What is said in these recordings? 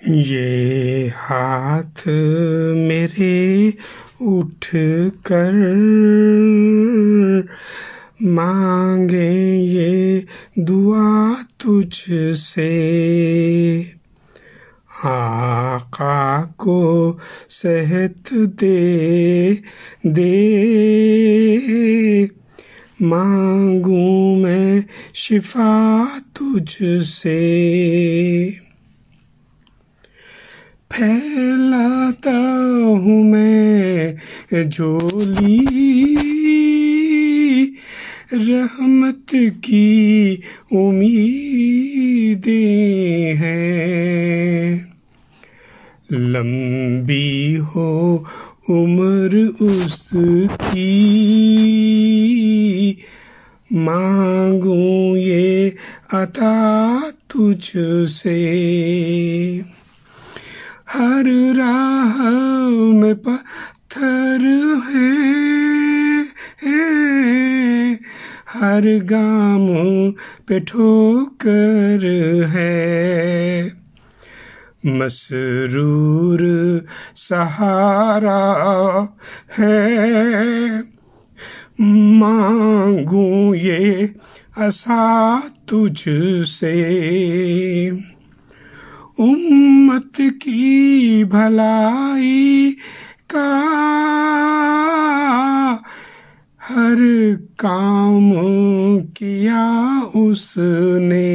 ये हाथ मेरे उठ कर मांगे ये दुआ तुझसे, आका को सेहत दे दे, मांगू मैं शिफा तुझसे। फैलाता हूँ मैं झोली रहमत की उम्मीदें हैं, लंबी हो उम्र उसकी, मांगू ये अता तुझसे। हर राह में पत्थर है, हर गाम पे ठोकर है, मसरूर सहारा है, मांगू ये आसा तुझसे। उम्मत की भलाई का हर काम किया उसने,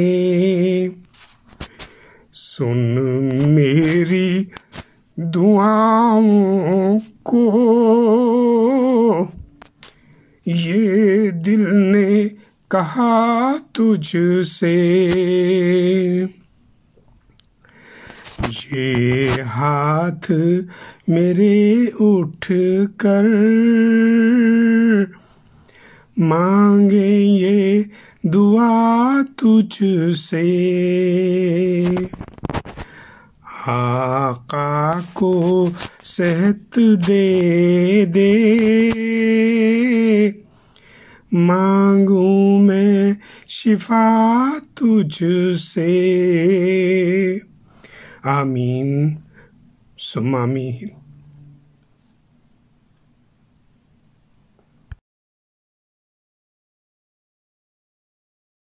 सुन मेरी दुआओं को ये दिल ने कहा तुझसे। ये हाथ मेरे उठ कर मांगे ये दुआ तुझसे, आका को सेहत दे दे, मांगू मैं शिफा तुझसे। आमीन सुम्मा आमीन।